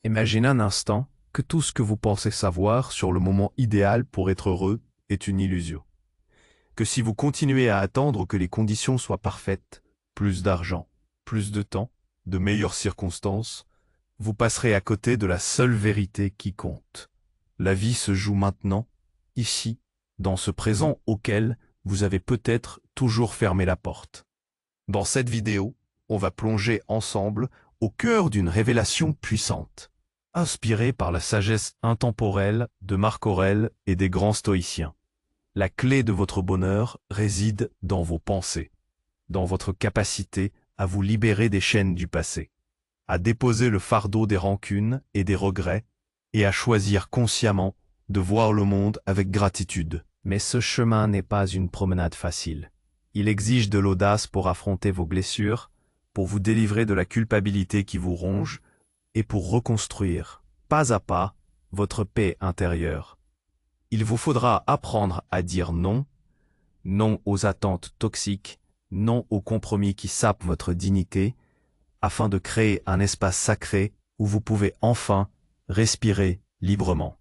Imaginez un instant que tout ce que vous pensez savoir sur le moment idéal pour être heureux est une illusion. Que si vous continuez à attendre que les conditions soient parfaites, plus d'argent, plus de temps, de meilleures circonstances, vous passerez à côté de la seule vérité qui compte. La vie se joue maintenant, ici, dans ce présent auquel vous avez peut-être toujours fermé la porte. Dans cette vidéo, on va plonger ensemble au cœur d'une révélation puissante, inspirée par la sagesse intemporelle de Marc Aurèle et des grands stoïciens. La clé de votre bonheur réside dans vos pensées, dans votre capacité à vous libérer des chaînes du passé, à déposer le fardeau des rancunes et des regrets, et à choisir consciemment de voir le monde avec gratitude. Mais ce chemin n'est pas une promenade facile. Il exige de l'audace pour affronter vos blessures, pour vous délivrer de la culpabilité qui vous ronge, et pour reconstruire, pas à pas, votre paix intérieure. Il vous faudra apprendre à dire non, non aux attentes toxiques, non aux compromis qui sapent votre dignité, afin de créer un espace sacré où vous pouvez enfin respirer librement.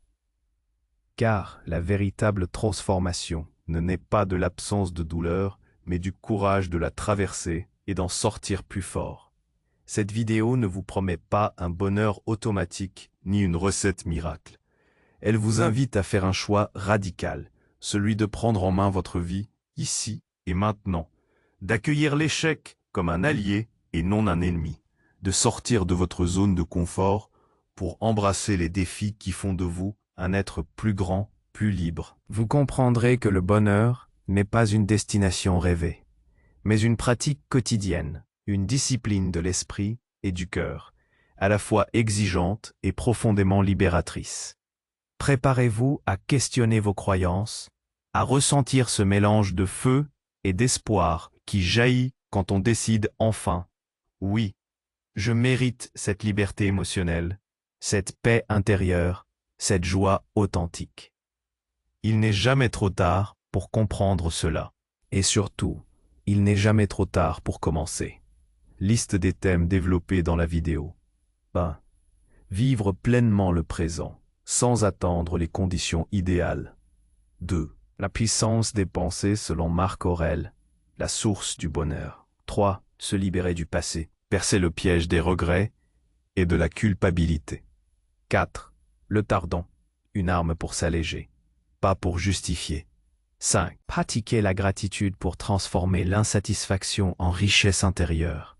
Car la véritable transformation ne naît pas de l'absence de douleur, mais du courage de la traverser et d'en sortir plus fort. Cette vidéo ne vous promet pas un bonheur automatique ni une recette miracle. Elle vous invite à faire un choix radical, celui de prendre en main votre vie, ici et maintenant, d'accueillir l'échec comme un allié et non un ennemi, de sortir de votre zone de confort pour embrasser les défis qui font de vous un être plus grand, plus libre. Vous comprendrez que le bonheur n'est pas une destination rêvée, mais une pratique quotidienne, une discipline de l'esprit et du cœur, à la fois exigeante et profondément libératrice. Préparez-vous à questionner vos croyances, à ressentir ce mélange de feu et d'espoir qui jaillit quand on décide enfin, oui, je mérite cette liberté émotionnelle, cette paix intérieure, cette joie authentique. Il n'est jamais trop tard pour comprendre cela. Et surtout, il n'est jamais trop tard pour commencer. Liste des thèmes développés dans la vidéo. 1. Vivre pleinement le présent, sans attendre les conditions idéales. 2. La puissance des pensées selon Marc Aurèle, la source du bonheur. 3. Se libérer du passé, percer le piège des regrets et de la culpabilité. 4. Le tardant, une arme pour s'alléger, pas pour justifier. 5. Pratiquer la gratitude pour transformer l'insatisfaction en richesse intérieure.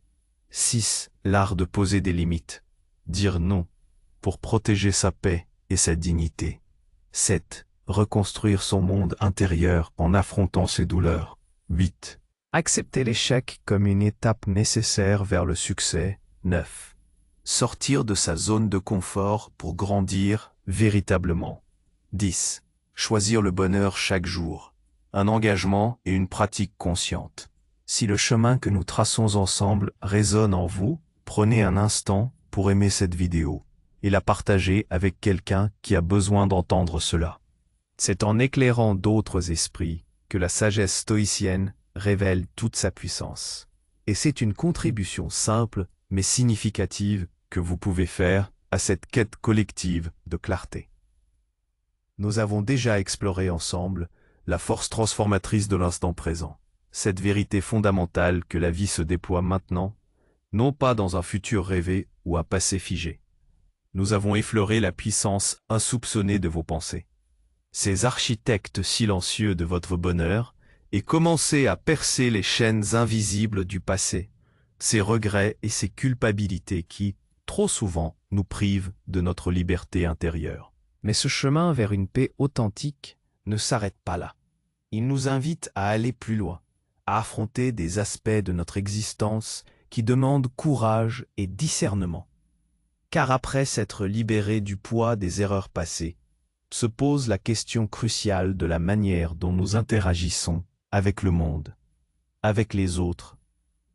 6. L'art de poser des limites, dire non, pour protéger sa paix et sa dignité. 7. Reconstruire son monde intérieur en affrontant ses douleurs. 8. Accepter l'échec comme une étape nécessaire vers le succès. 9. Sortir de sa zone de confort pour grandir véritablement. 10. Choisir le bonheur chaque jour, un engagement et une pratique consciente. Si le chemin que nous traçons ensemble résonne en vous, prenez un instant pour aimer cette vidéo et la partager avec quelqu'un qui a besoin d'entendre cela. C'est en éclairant d'autres esprits que la sagesse stoïcienne révèle toute sa puissance. Et c'est une contribution simple mais significative que vous pouvez faire à cette quête collective de clarté. Nous avons déjà exploré ensemble la force transformatrice de l'instant présent, cette vérité fondamentale que la vie se déploie maintenant, non pas dans un futur rêvé ou un passé figé. Nous avons effleuré la puissance insoupçonnée de vos pensées, ces architectes silencieux de votre bonheur, et commencé à percer les chaînes invisibles du passé, ces regrets et ces culpabilités qui, trop souvent, nous privent de notre liberté intérieure. Mais ce chemin vers une paix authentique ne s'arrête pas là. Il nous invite à aller plus loin, à affronter des aspects de notre existence qui demandent courage et discernement. Car après s'être libéré du poids des erreurs passées, se pose la question cruciale de la manière dont nous interagissons avec le monde, avec les autres,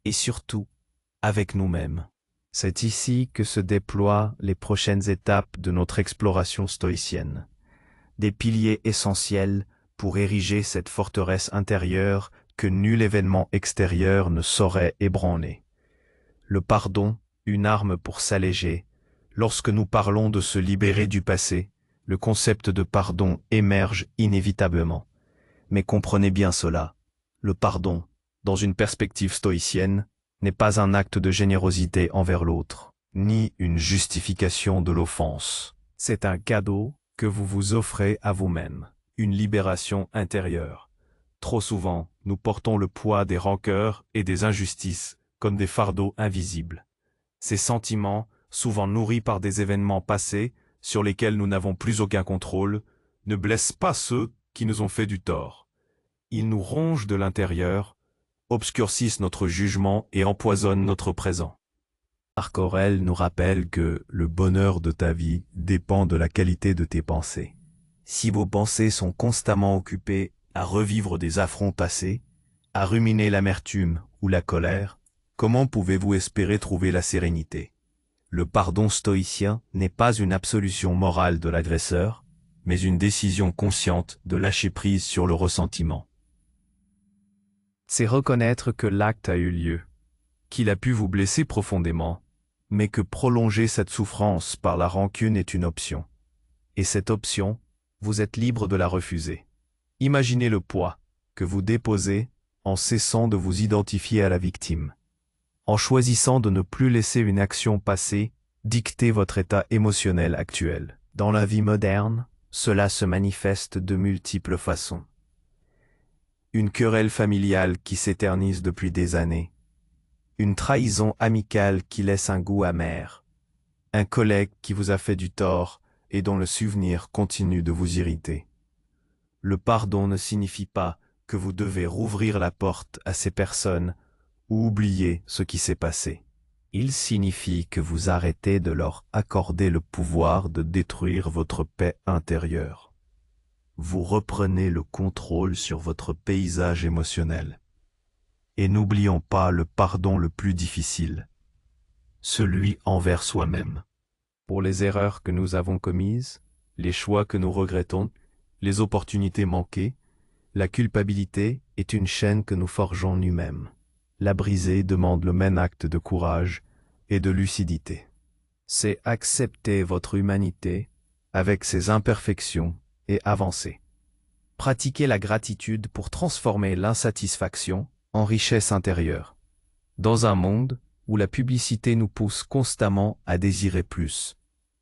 et surtout avec nous-mêmes. C'est ici que se déploient les prochaines étapes de notre exploration stoïcienne, des piliers essentiels pour ériger cette forteresse intérieure que nul événement extérieur ne saurait ébranler. Le pardon, une arme pour s'alléger, Lorsque nous parlons de se libérer du passé, le concept de pardon émerge inévitablement. Mais comprenez bien cela, le pardon, dans une perspective stoïcienne, n'est pas un acte de générosité envers l'autre, ni une justification de l'offense. C'est un cadeau que vous vous offrez à vous-même, une libération intérieure. Trop souvent, nous portons le poids des rancœurs et des injustices comme des fardeaux invisibles. Ces sentiments, souvent nourris par des événements passés sur lesquels nous n'avons plus aucun contrôle, ne blessent pas ceux qui nous ont fait du tort. Ils nous rongent de l'intérieur, obscurcissent notre jugement et empoisonnent notre présent. Marc Aurèle nous rappelle que le bonheur de ta vie dépend de la qualité de tes pensées. Si vos pensées sont constamment occupées à revivre des affronts passés, à ruminer l'amertume ou la colère, comment pouvez-vous espérer trouver la sérénité? Le pardon stoïcien n'est pas une absolution morale de l'agresseur, mais une décision consciente de lâcher prise sur le ressentiment. C'est reconnaître que l'acte a eu lieu, qu'il a pu vous blesser profondément, mais que prolonger cette souffrance par la rancune est une option. Et cette option, vous êtes libre de la refuser. Imaginez le poids que vous déposez en cessant de vous identifier à la victime, en choisissant de ne plus laisser une action passée dicter votre état émotionnel actuel. Dans la vie moderne, cela se manifeste de multiples façons. Une querelle familiale qui s'éternise depuis des années, une trahison amicale qui laisse un goût amer, un collègue qui vous a fait du tort et dont le souvenir continue de vous irriter. Le pardon ne signifie pas que vous devez rouvrir la porte à ces personnes ou oublier ce qui s'est passé. Il signifie que vous arrêtez de leur accorder le pouvoir de détruire votre paix intérieure. Vous reprenez le contrôle sur votre paysage émotionnel. Et n'oublions pas le pardon le plus difficile, celui envers soi-même. Pour les erreurs que nous avons commises, les choix que nous regrettons, les opportunités manquées, la culpabilité est une chaîne que nous forgeons nous-mêmes. La briser demande le même acte de courage et de lucidité. C'est accepter votre humanité avec ses imperfections et avancer. Pratiquez la gratitude pour transformer l'insatisfaction en richesse intérieure. Dans un monde où la publicité nous pousse constamment à désirer plus,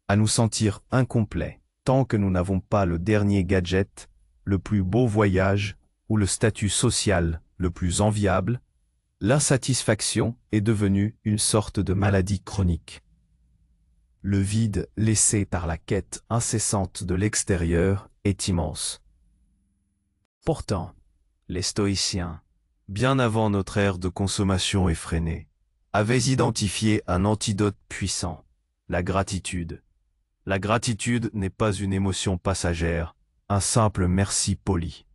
à nous sentir incomplets, tant que nous n'avons pas le dernier gadget, le plus beau voyage ou le statut social le plus enviable, l'insatisfaction est devenue une sorte de maladie chronique. Le vide laissé par la quête incessante de l'extérieur est immense. Pourtant, les stoïciens, bien avant notre ère de consommation effrénée, avaient identifié un antidote puissant, la gratitude. La gratitude n'est pas une émotion passagère, un simple merci poli.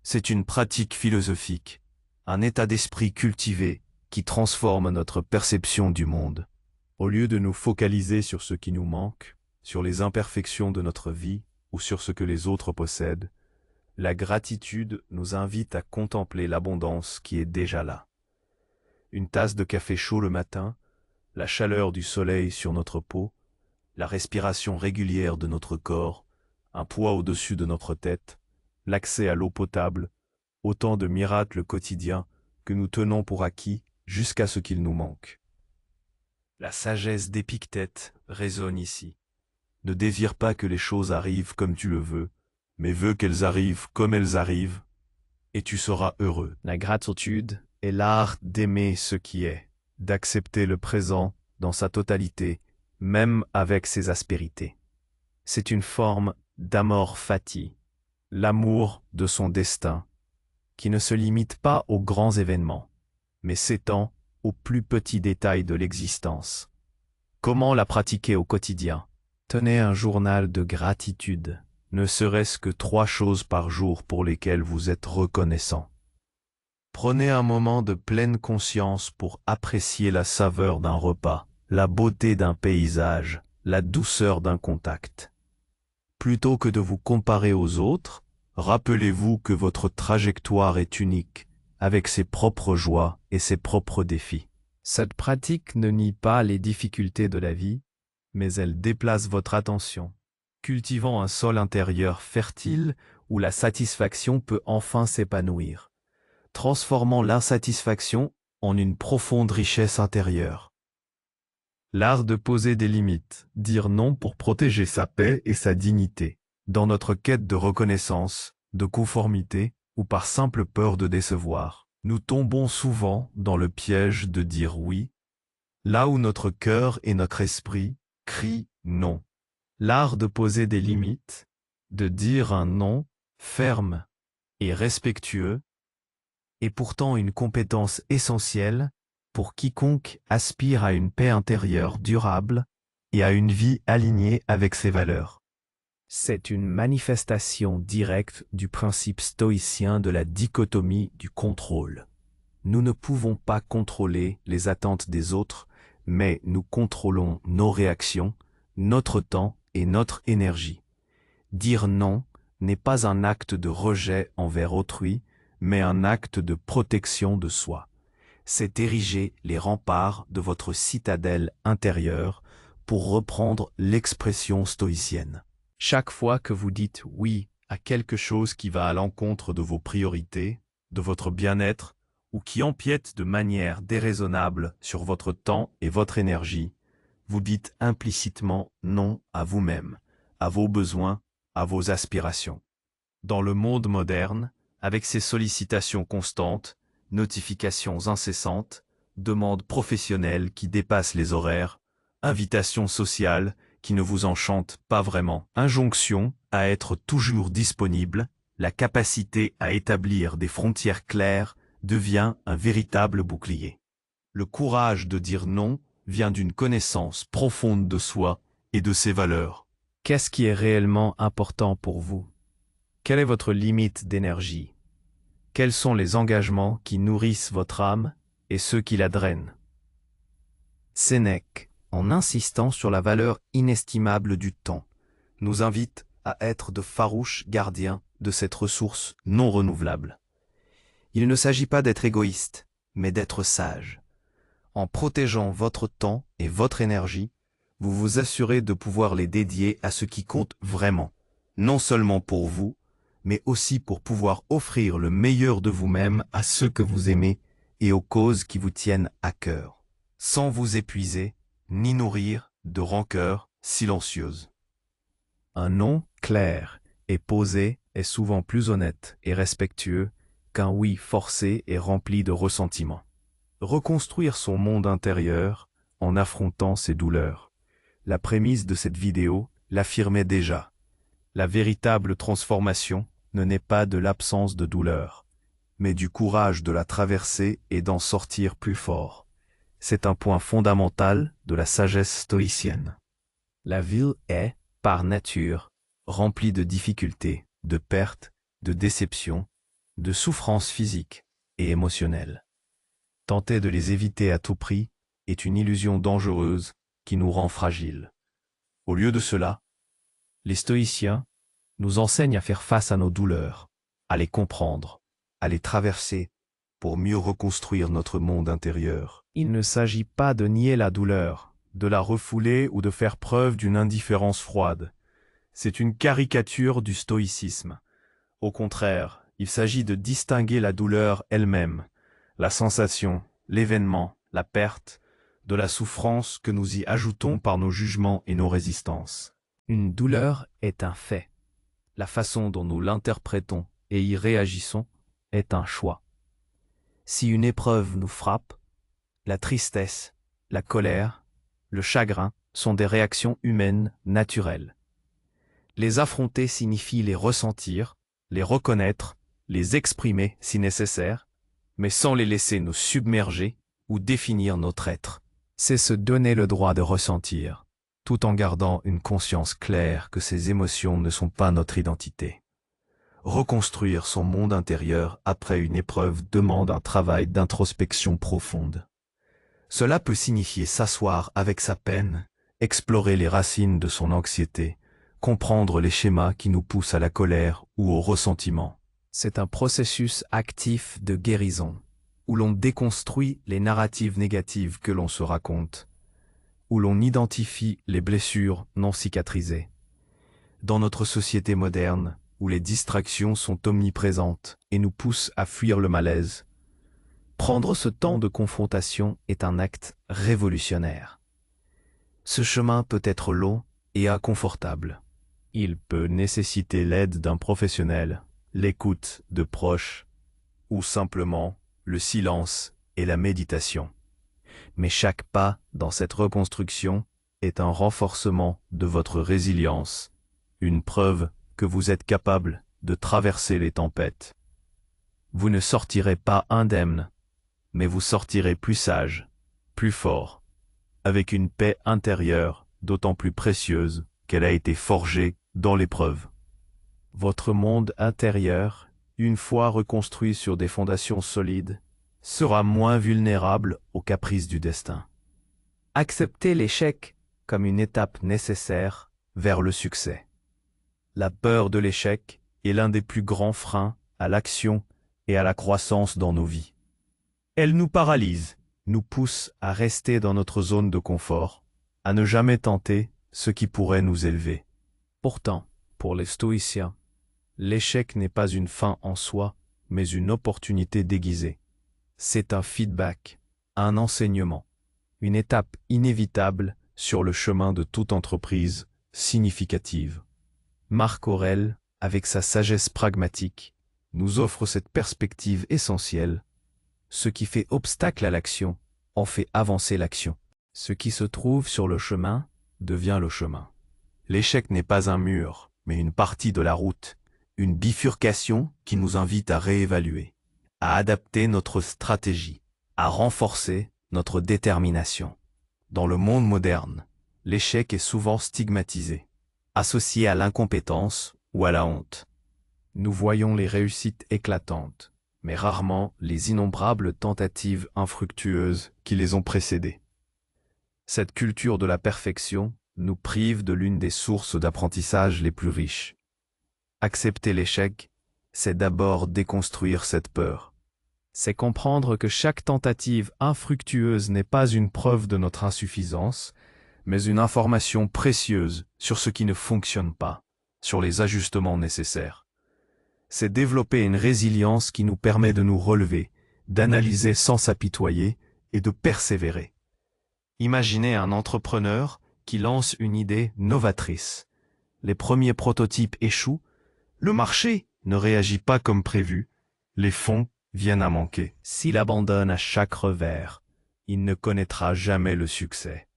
C'est une pratique philosophique, un état d'esprit cultivé qui transforme notre perception du monde. Au lieu de nous focaliser sur ce qui nous manque, sur les imperfections de notre vie ou sur ce que les autres possèdent, la gratitude nous invite à contempler l'abondance qui est déjà là. Une tasse de café chaud le matin, la chaleur du soleil sur notre peau, la respiration régulière de notre corps, un poids au-dessus de notre tête, l'accès à l'eau potable, autant de miracles quotidiens que nous tenons pour acquis jusqu'à ce qu'il nous manque. La sagesse d'Épictète résonne ici. Ne désire pas que les choses arrivent comme tu le veux, mais veux qu'elles arrivent comme elles arrivent, et tu seras heureux. La gratitude est l'art d'aimer ce qui est, d'accepter le présent dans sa totalité, même avec ses aspérités. C'est une forme d'amor fati, l'amour de son destin, qui ne se limite pas aux grands événements, mais s'étend aux plus petits détails de l'existence. Comment la pratiquer au quotidien? Tenez un journal de gratitude, ne serait-ce que 3 choses par jour pour lesquelles vous êtes reconnaissant. Prenez un moment de pleine conscience pour apprécier la saveur d'un repas, la beauté d'un paysage, la douceur d'un contact. Plutôt que de vous comparer aux autres, rappelez-vous que votre trajectoire est unique, avec ses propres joies et ses propres défis. Cette pratique ne nie pas les difficultés de la vie, mais elles déplacent votre attention, cultivant un sol intérieur fertile où la satisfaction peut enfin s'épanouir, transformant l'insatisfaction en une profonde richesse intérieure. L'art de poser des limites, dire non pour protéger sa paix et sa dignité, dans notre quête de reconnaissance, de conformité ou par simple peur de décevoir. Nous tombons souvent dans le piège de dire oui, là où notre cœur et notre esprit crient non. L'art de poser des limites, de dire un non ferme et respectueux, est pourtant une compétence essentielle pour quiconque aspire à une paix intérieure durable et à une vie alignée avec ses valeurs. C'est une manifestation directe du principe stoïcien de la dichotomie du contrôle. Nous ne pouvons pas contrôler les attentes des autres, mais nous contrôlons nos réactions, notre temps et notre énergie. Dire non n'est pas un acte de rejet envers autrui, mais un acte de protection de soi. C'est ériger les remparts de votre citadelle intérieure, pour reprendre l'expression stoïcienne. Chaque fois que vous dites oui à quelque chose qui va à l'encontre de vos priorités, de votre bien-être, ou qui empiète de manière déraisonnable sur votre temps et votre énergie, vous dites implicitement non à vous-même, à vos besoins, à vos aspirations. Dans le monde moderne, avec ses sollicitations constantes, notifications incessantes, demandes professionnelles qui dépassent les horaires, invitations sociales qui ne vous enchantent pas vraiment, injonctions à être toujours disponible, la capacité à établir des frontières claires devient un véritable bouclier. Le courage de dire non vient d'une connaissance profonde de soi et de ses valeurs. Qu'est-ce qui est réellement important pour vous? Quelle est votre limite d'énergie? Quels sont les engagements qui nourrissent votre âme et ceux qui la drainent? Sénèque, en insistant sur la valeur inestimable du temps, nous invite à être de farouches gardiens de cette ressource non renouvelable. Il ne s'agit pas d'être égoïste, mais d'être sage. En protégeant votre temps et votre énergie, vous vous assurez de pouvoir les dédier à ce qui compte vraiment, non seulement pour vous, mais aussi pour pouvoir offrir le meilleur de vous-même à ceux que vous aimez et aux causes qui vous tiennent à cœur, sans vous épuiser ni nourrir de rancœur silencieuse. Un non clair et posé est souvent plus honnête et respectueux qu'un oui forcé et rempli de ressentiment. Reconstruire son monde intérieur en affrontant ses douleurs. La prémisse de cette vidéo l'affirmait déjà. La véritable transformation ne naît pas de l'absence de douleur, mais du courage de la traverser et d'en sortir plus fort. C'est un point fondamental de la sagesse stoïcienne. La vie est, par nature, remplie de difficultés, de pertes, de déceptions, de souffrances physiques et émotionnelles. Tenter de les éviter à tout prix est une illusion dangereuse qui nous rend fragiles. Au lieu de cela, les stoïciens nous enseignent à faire face à nos douleurs, à les comprendre, à les traverser pour mieux reconstruire notre monde intérieur. Il ne s'agit pas de nier la douleur, de la refouler ou de faire preuve d'une indifférence froide. C'est une caricature du stoïcisme. Au contraire, il s'agit de distinguer la douleur elle-même, la sensation, l'événement, la perte, de la souffrance que nous y ajoutons par nos jugements et nos résistances. Une douleur est un fait. La façon dont nous l'interprétons et y réagissons est un choix. Si une épreuve nous frappe, la tristesse, la colère, le chagrin sont des réactions humaines naturelles. Les affronter signifie les ressentir, les reconnaître, les exprimer si nécessaire, mais sans les laisser nous submerger ou définir notre être. C'est se donner le droit de ressentir, tout en gardant une conscience claire que ces émotions ne sont pas notre identité. Reconstruire son monde intérieur après une épreuve demande un travail d'introspection profonde. Cela peut signifier s'asseoir avec sa peine, explorer les racines de son anxiété, comprendre les schémas qui nous poussent à la colère ou au ressentiment. C'est un processus actif de guérison, où l'on déconstruit les narratives négatives que l'on se raconte, où l'on identifie les blessures non cicatrisées. Dans notre société moderne, où les distractions sont omniprésentes et nous poussent à fuir le malaise, prendre ce temps de confrontation est un acte révolutionnaire. Ce chemin peut être long et inconfortable. Il peut nécessiter l'aide d'un professionnel, l'écoute de proches, ou simplement le silence et la méditation. Mais chaque pas dans cette reconstruction est un renforcement de votre résilience, une preuve que vous êtes capable de traverser les tempêtes. Vous ne sortirez pas indemne, mais vous sortirez plus sage, plus fort, avec une paix intérieure d'autant plus précieuse qu'elle a été forgée dans l'épreuve. Votre monde intérieur, une fois reconstruit sur des fondations solides, sera moins vulnérable aux caprices du destin. Acceptez l'échec comme une étape nécessaire vers le succès. La peur de l'échec est l'un des plus grands freins à l'action et à la croissance dans nos vies. Elle nous paralyse, nous pousse à rester dans notre zone de confort, à ne jamais tenter ce qui pourrait nous élever. Pourtant, pour les stoïciens, l'échec n'est pas une fin en soi, mais une opportunité déguisée. C'est un feedback, un enseignement, une étape inévitable sur le chemin de toute entreprise significative. Marc Aurèle, avec sa sagesse pragmatique, nous offre cette perspective essentielle. Ce qui fait obstacle à l'action en fait avancer l'action. Ce qui se trouve sur le chemin devient le chemin. L'échec n'est pas un mur, mais une partie de la route, une bifurcation qui nous invite à réévaluer, à adapter notre stratégie, à renforcer notre détermination. Dans le monde moderne, l'échec est souvent stigmatisé, associé à l'incompétence ou à la honte. Nous voyons les réussites éclatantes, mais rarement les innombrables tentatives infructueuses qui les ont précédées. Cette culture de la perfection nous prive de l'une des sources d'apprentissage les plus riches. Accepter l'échec, c'est d'abord déconstruire cette peur. C'est comprendre que chaque tentative infructueuse n'est pas une preuve de notre insuffisance, mais une information précieuse sur ce qui ne fonctionne pas, sur les ajustements nécessaires. C'est développer une résilience qui nous permet de nous relever, d'analyser sans s'apitoyer et de persévérer. Imaginez un entrepreneur qui lance une idée novatrice. Les premiers prototypes échouent, le marché ne réagit pas comme prévu, les fonds viennent à manquer. S'il abandonne à chaque revers, il ne connaîtra jamais le succès.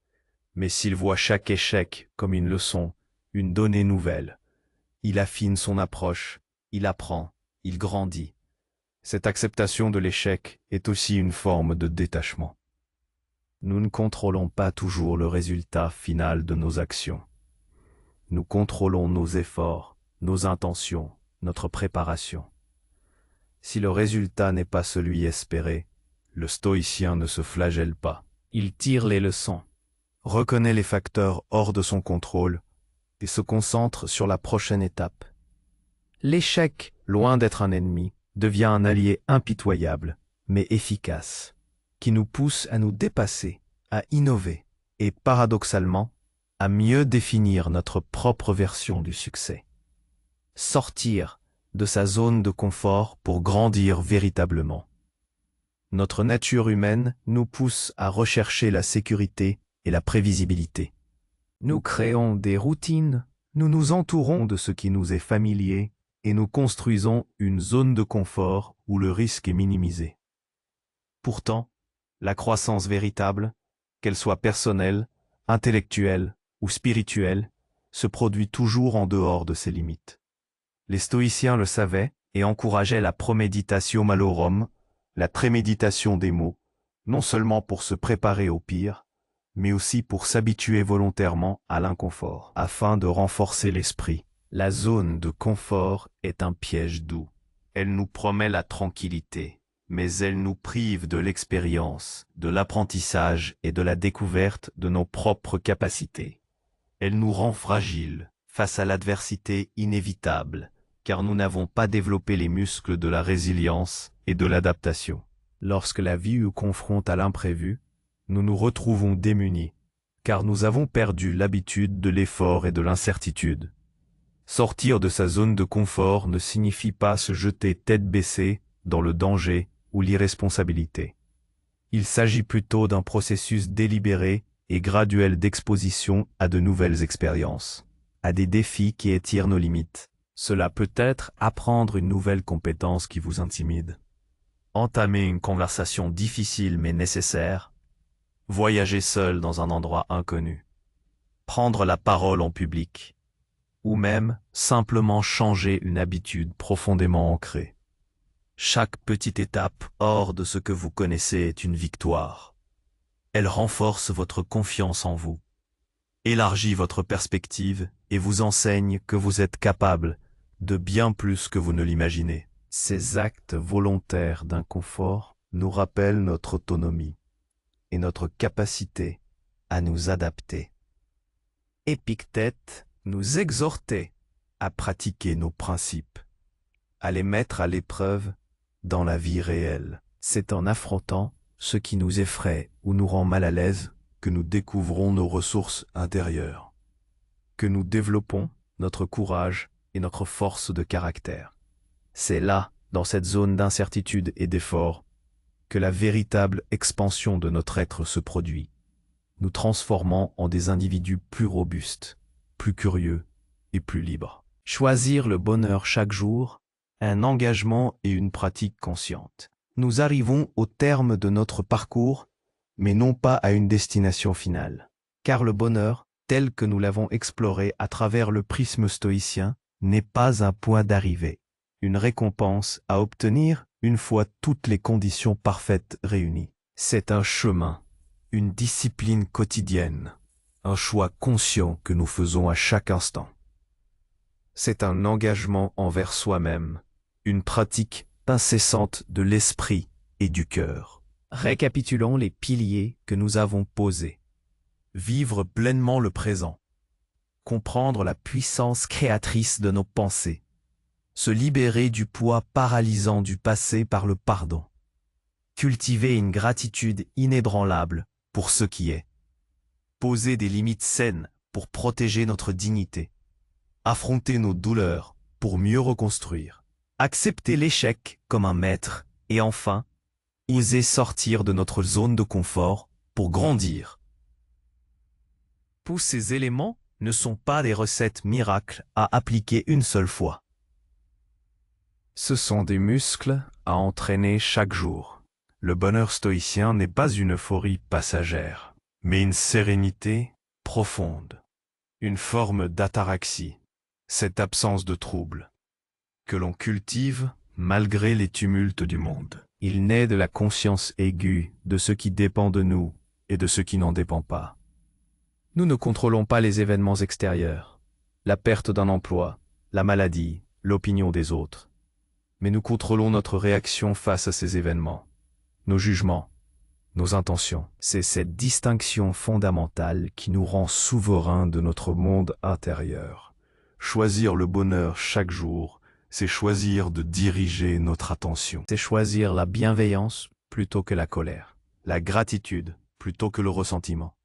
Mais s'il voit chaque échec comme une leçon, une donnée nouvelle, il affine son approche, il apprend, il grandit. Cette acceptation de l'échec est aussi une forme de détachement. Nous ne contrôlons pas toujours le résultat final de nos actions. Nous contrôlons nos efforts, nos intentions, notre préparation. Si le résultat n'est pas celui espéré, le stoïcien ne se flagelle pas. Il tire les leçons, reconnaît les facteurs hors de son contrôle et se concentre sur la prochaine étape. L'échec, loin d'être un ennemi, devient un allié impitoyable, mais efficace, qui nous pousse à nous dépasser, à innover et, paradoxalement, à mieux définir notre propre version du succès. Sortir de sa zone de confort pour grandir véritablement. Notre nature humaine nous pousse à rechercher la sécurité et la prévisibilité. Nous créons des routines, nous nous entourons de ce qui nous est familier et nous construisons une zone de confort où le risque est minimisé. Pourtant, la croissance véritable, qu'elle soit personnelle, intellectuelle ou spirituelle, se produit toujours en dehors de ces limites. Les stoïciens le savaient et encourageaient la promeditatio malorum, la préméditation des maux, non seulement pour se préparer au pire, mais aussi pour s'habituer volontairement à l'inconfort, afin de renforcer l'esprit. La zone de confort est un piège doux. Elle nous promet la tranquillité, mais elle nous prive de l'expérience, de l'apprentissage et de la découverte de nos propres capacités. Elle nous rend fragiles face à l'adversité inévitable, car nous n'avons pas développé les muscles de la résilience et de l'adaptation. Lorsque la vie nous confronte à l'imprévu, nous nous retrouvons démunis, car nous avons perdu l'habitude de l'effort et de l'incertitude. Sortir de sa zone de confort ne signifie pas se jeter tête baissée dans le danger ou l'irresponsabilité. Il s'agit plutôt d'un processus délibéré et graduel d'exposition à de nouvelles expériences, à des défis qui étirent nos limites. Cela peut être apprendre une nouvelle compétence qui vous intimide, entamer une conversation difficile mais nécessaire, voyager seul dans un endroit inconnu, prendre la parole en public, ou même simplement changer une habitude profondément ancrée. Chaque petite étape hors de ce que vous connaissez est une victoire. Elle renforce votre confiance en vous, élargit votre perspective et vous enseigne que vous êtes capable de bien plus que vous ne l'imaginez. Ces actes volontaires d'inconfort nous rappellent notre autonomie et notre capacité à nous adapter. Épictète nous exhortait à pratiquer nos principes, à les mettre à l'épreuve dans la vie réelle. C'est en affrontant ce qui nous effraie ou nous rend mal à l'aise que nous découvrons nos ressources intérieures, que nous développons notre courage et notre force de caractère. C'est là, dans cette zone d'incertitude et d'effort, que la véritable expansion de notre être se produit, nous transformant en des individus plus robustes, plus curieux et plus libres. Choisir le bonheur chaque jour, un engagement et une pratique consciente. Nous arrivons au terme de notre parcours, mais non pas à une destination finale. Car le bonheur, tel que nous l'avons exploré à travers le prisme stoïcien, n'est pas un point d'arrivée, une récompense à obtenir une fois toutes les conditions parfaites réunies. C'est un chemin, une discipline quotidienne, un choix conscient que nous faisons à chaque instant. C'est un engagement envers soi-même, une pratique incessante de l'esprit et du cœur. Récapitulons les piliers que nous avons posés. Vivre pleinement le présent. Comprendre la puissance créatrice de nos pensées. Se libérer du poids paralysant du passé par le pardon. Cultiver une gratitude inébranlable pour ce qui est. Poser des limites saines pour protéger notre dignité. Affronter nos douleurs pour mieux reconstruire. Accepter l'échec comme un maître et enfin, oser sortir de notre zone de confort pour grandir. Tous ces éléments ne sont pas des recettes miracles à appliquer une seule fois. Ce sont des muscles à entraîner chaque jour. Le bonheur stoïcien n'est pas une euphorie passagère, mais une sérénité profonde, une forme d'ataraxie, cette absence de trouble, que l'on cultive malgré les tumultes du monde. Il naît de la conscience aiguë de ce qui dépend de nous et de ce qui n'en dépend pas. Nous ne contrôlons pas les événements extérieurs, la perte d'un emploi, la maladie, l'opinion des autres. Mais nous contrôlons notre réaction face à ces événements, nos jugements, nos intentions. C'est cette distinction fondamentale qui nous rend souverains de notre monde intérieur. Choisir le bonheur chaque jour, c'est choisir de diriger notre attention. C'est choisir la bienveillance plutôt que la colère, la gratitude plutôt que le ressentiment,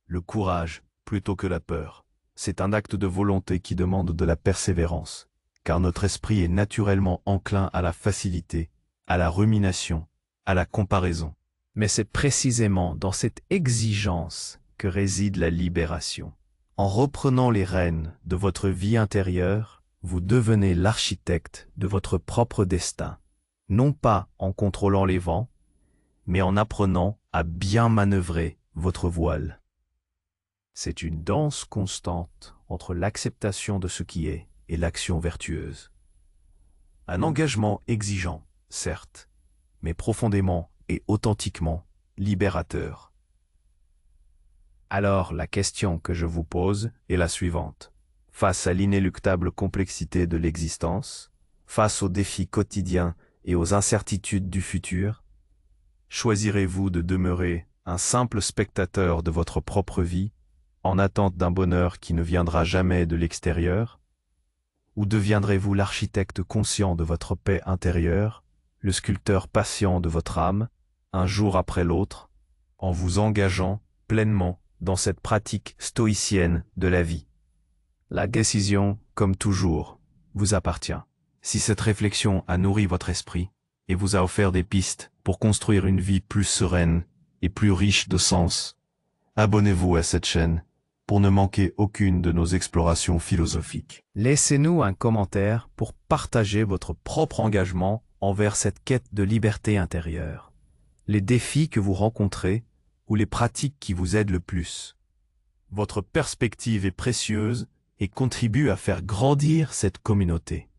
le courage plutôt que la peur. C'est un acte de volonté qui demande de la persévérance, car notre esprit est naturellement enclin à la facilité, à la rumination, à la comparaison. Mais c'est précisément dans cette exigence que réside la libération. En reprenant les rênes de votre vie intérieure, vous devenez l'architecte de votre propre destin, non pas en contrôlant les vents, mais en apprenant à bien manœuvrer votre voile. C'est une danse constante entre l'acceptation de ce qui est et l'action vertueuse. Un engagement exigeant, certes, mais profondément et authentiquement libérateur. Alors la question que je vous pose est la suivante. Face à l'inéluctable complexité de l'existence, face aux défis quotidiens et aux incertitudes du futur, choisirez-vous de demeurer un simple spectateur de votre propre vie, en attente d'un bonheur qui ne viendra jamais de l'extérieur? Ou deviendrez-vous l'architecte conscient de votre paix intérieure, le sculpteur patient de votre âme, un jour après l'autre, en vous engageant pleinement dans cette pratique stoïcienne de la vie. La décision, comme toujours, vous appartient. Si cette réflexion a nourri votre esprit et vous a offert des pistes pour construire une vie plus sereine et plus riche de sens, abonnez-vous à cette chaîne pour ne manquer aucune de nos explorations philosophiques. Laissez-nous un commentaire pour partager votre propre engagement envers cette quête de liberté intérieure, les défis que vous rencontrez ou les pratiques qui vous aident le plus. Votre perspective est précieuse et contribue à faire grandir cette communauté.